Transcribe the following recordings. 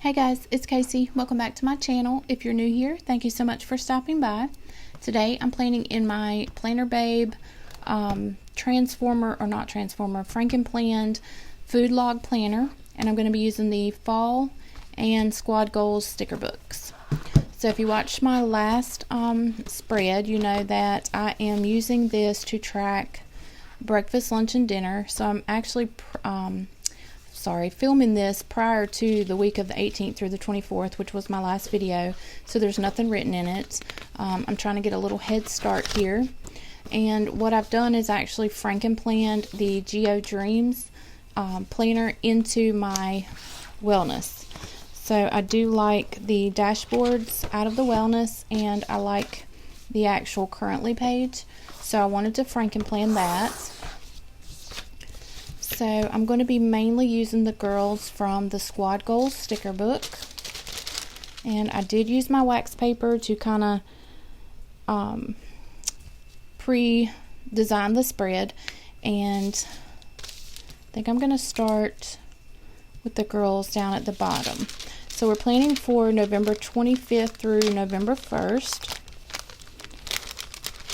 Hey guys, it's Casey. Welcome back to my channel. If you're new here, thank you so much for stopping by. Today I'm planning in my Planner Babe Franken-planned food log planner, and I'm going to be using the fall and squad goals sticker books. So if you watched my last spread, you know that I am using this to track breakfast, lunch, and dinner. So I'm actually filming this prior to the week of the 18th through the 24th, which was my last video, so there's nothing written in it. I'm trying to get a little head start here, and what I've done is actually Franken-planned the Geo Dreams planner into my wellness. So I do like the dashboards out of the wellness, and I like the actual currently page, so I wanted to Franken-plan that. So I'm going to be mainly using the girls from the Squad Goals sticker book. And I did use my wax paper to kind of pre-design the spread. And I think I'm going to start with the girls down at the bottom. So we're planning for November 25th through November 1st.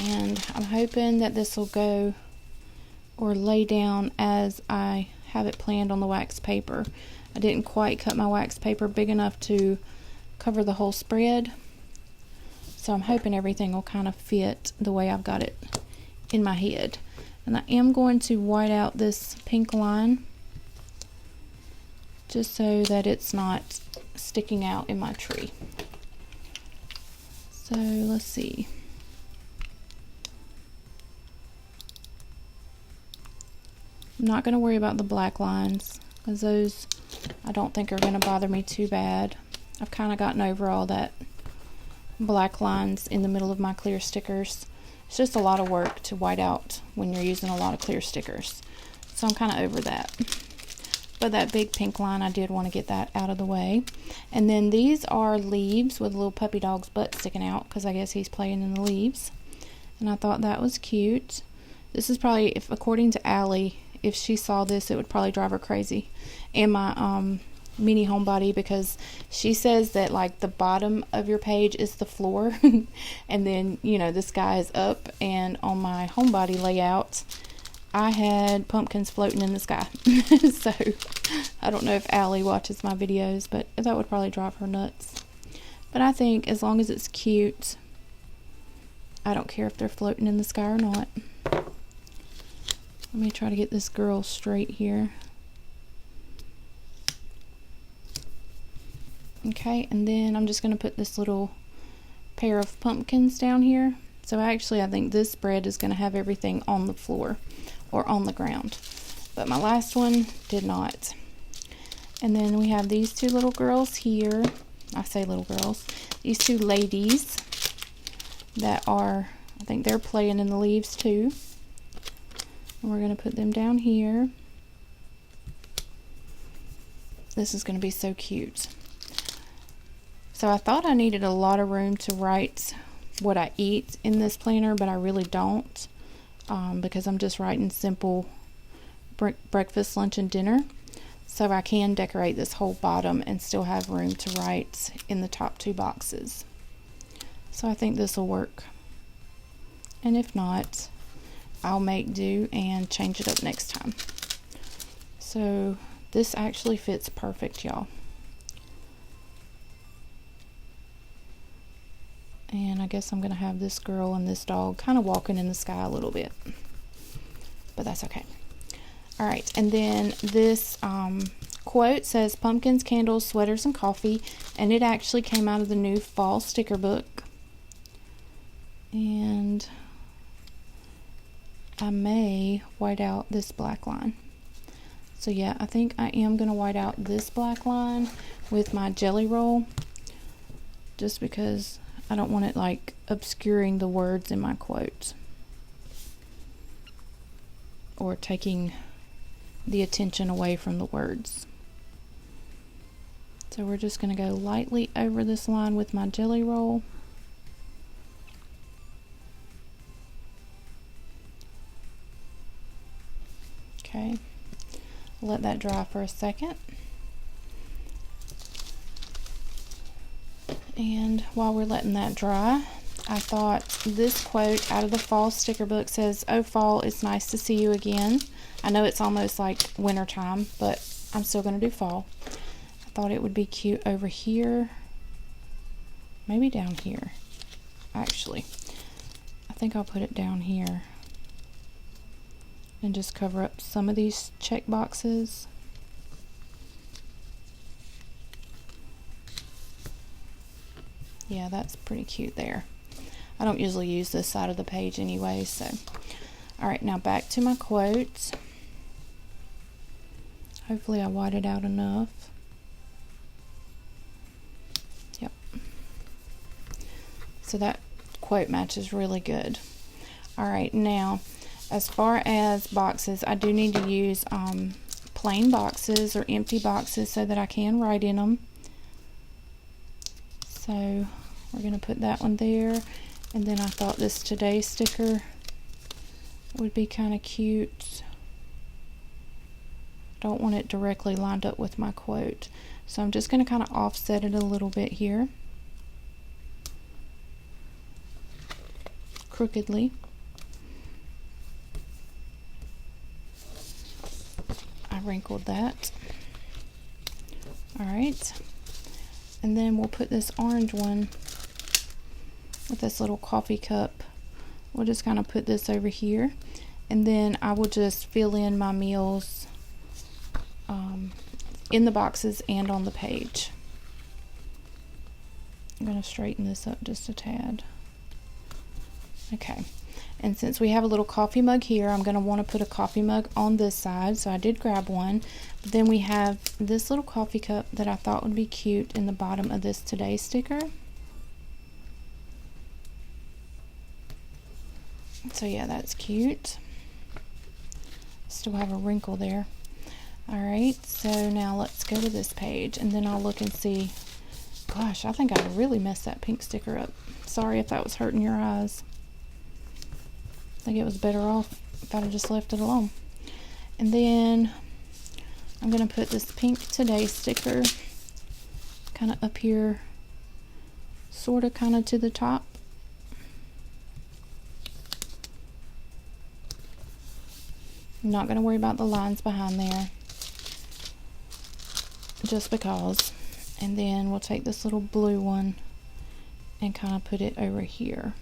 And I'm hoping that this will go or lay down as I have it planned on the wax paper. I didn't quite cut my wax paper big enough to cover the whole spread, so I'm hoping everything will kind of fit the way I've got it in my head. And I am going to white out this pink line just so that it's not sticking out in my tree. So let's see. I'm not going to worry about the black lines because those I don't think are going to bother me too bad. I've kind of gotten over all that black lines in the middle of my clear stickers. It's just a lot of work to white out when you're using a lot of clear stickers. So I'm kind of over that. But that big pink line, I did want to get that out of the way. And then these are leaves with a little puppy dog's butt sticking out because I guess he's playing in the leaves. And I thought that was cute. This is probably, if according to Allie, if she saw this, it would probably drive her crazy. And my mini homebody, because she says that like the bottom of your page is the floor and then, you know, the sky is up. And on my homebody layout, I had pumpkins floating in the sky. So I don't know if Allie watches my videos, but that would probably drive her nuts. But I think as long as it's cute, I don't care if they're floating in the sky or not. Let me try to get this girl straight here. Okay, and then I'm just going to put this little pair of pumpkins down here. So actually I think this spread is going to have everything on the floor or on the ground. But my last one did not. And then we have these two little girls here. I say little girls. These two ladies that are, I think they're playing in the leaves too. And we're going to put them down here. This is going to be so cute. So I thought I needed a lot of room to write what I eat in this planner, but I really don't, because I'm just writing simple breakfast, lunch, and dinner. So I can decorate this whole bottom and still have room to write in the top two boxes. So I think this will work. And if not, I'll make do and change it up next time. So this actually fits perfect, y'all. And I guess I'm going to have this girl and this dog kind of walking in the sky a little bit. But that's okay. Alright, and then this quote says pumpkins, candles, sweaters, and coffee. And it actually came out of the new fall sticker book. And I may white out this black line. So yeah, I think I am going to white out this black line with my jelly roll, just because I don't want it like obscuring the words in my quotes or taking the attention away from the words. So we're just going to go lightly over this line with my jelly roll. Okay, let that dry for a second. And while we're letting that dry, I thought this quote out of the fall sticker book says, "Oh fall, it's nice to see you again." I know it's almost like winter time, but I'm still going to do fall. I thought it would be cute over here, maybe down here. Actually, I think I'll put it down here and just cover up some of these check boxes. Yeah, that's pretty cute there. I don't usually use this side of the page anyway, so. Alright, now back to my quotes. Hopefully I whited out enough. Yep. So that quote matches really good. Alright, now as far as boxes, I do need to use plain boxes or empty boxes so that I can write in them. So we're going to put that one there, and then I thought this today sticker would be kind of cute. Don't want it directly lined up with my quote, so I'm just going to kind of offset it a little bit here, crookedly. I wrinkled that. Alright, and then we'll put this orange one with this little coffee cup. We'll just kind of put this over here, and then I will just fill in my meals in the boxes and on the page. I'm going to straighten this up just a tad. Okay, and since we have a little coffee mug here, I'm going to want to put a coffee mug on this side, so I did grab one. But then we have this little coffee cup that I thought would be cute in the bottom of this today sticker. So yeah, that's cute. Still have a wrinkle there. Alright, so now let's go to this page, and then I'll look and see. Gosh, I think I really messed that pink sticker up. Sorry if that was hurting your eyes. I think it was better off if I'd have just left it alone. And then I'm going to put this pink today sticker kind of up here, sort of kind of to the top. I'm not going to worry about the lines behind there, just because. And then we'll take this little blue one and kind of put it over here.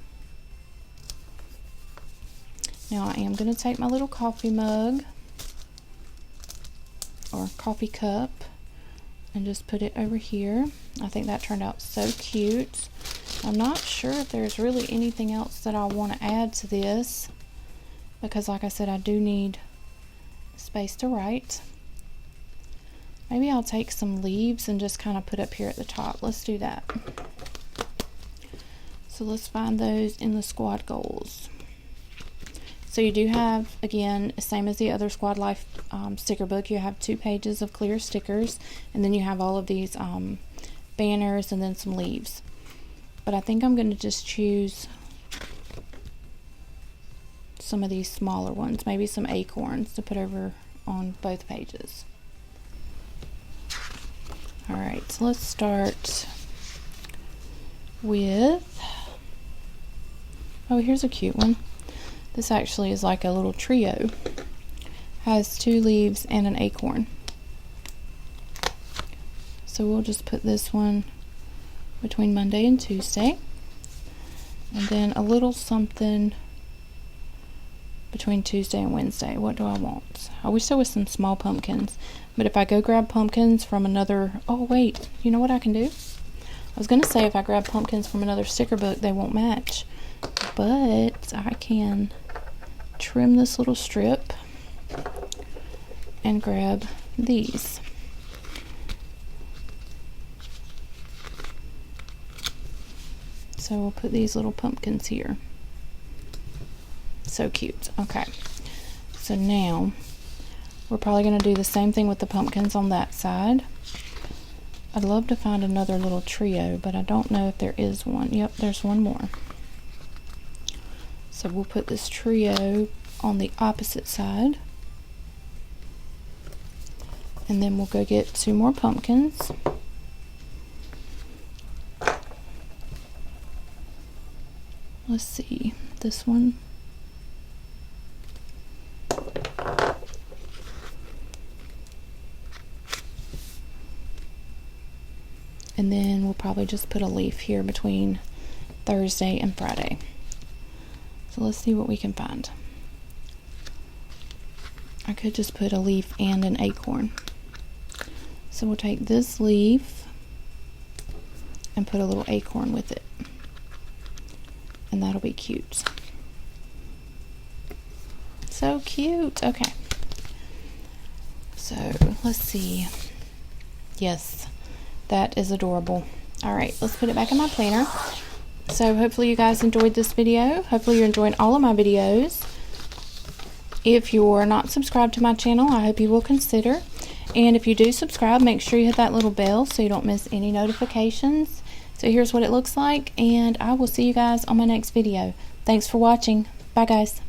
Now I am going to take my little coffee mug or coffee cup and just put it over here. I think that turned out so cute. I'm not sure if there's really anything else that I want to add to this, because like I said, I do need space to write. Maybe I'll take some leaves and just kind of put up here at the top. Let's do that. So let's find those in the squad goals. So you do have, again, same as the other Squad Life sticker book, you have 2 pages of clear stickers, and then you have all of these banners and then some leaves. But I think I'm going to just choose some of these smaller ones, maybe some acorns to put over on both pages. Alright, so let's start with, oh, here's a cute one. This actually is like a little trio. Has 2 leaves and an acorn. So we'll just put this one between Monday and Tuesday. And then a little something between Tuesday and Wednesday. What do I want? I wish there was some small pumpkins. But if I go grab pumpkins from another... Oh, wait. You know what I can do? I was going to say if I grab pumpkins from another sticker book, they won't match. But I can trim this little strip and grab these. So we'll put these little pumpkins here. So cute. Okay. So now we're probably going to do the same thing with the pumpkins on that side. I'd love to find another little trio, but I don't know if there is one. Yep, there's one more. So we'll put this trio on the opposite side. And then we'll go get 2 more pumpkins. let's see, this one. And then we'll probably just put a leaf here between Thursday and Friday. So let's see what we can find. I could just put a leaf and an acorn. So we'll take this leaf and put a little acorn with it. And that'll be cute. So cute. Okay. So let's see. Yes, that is adorable. All right, let's put it back in my planner. So hopefully you guys enjoyed this video. Hopefully you're enjoying all of my videos. If you're not subscribed to my channel, I hope you will consider. And if you do subscribe, make sure you hit that little bell so you don't miss any notifications. So here's what it looks like, and I will see you guys on my next video. Thanks for watching. Bye, guys.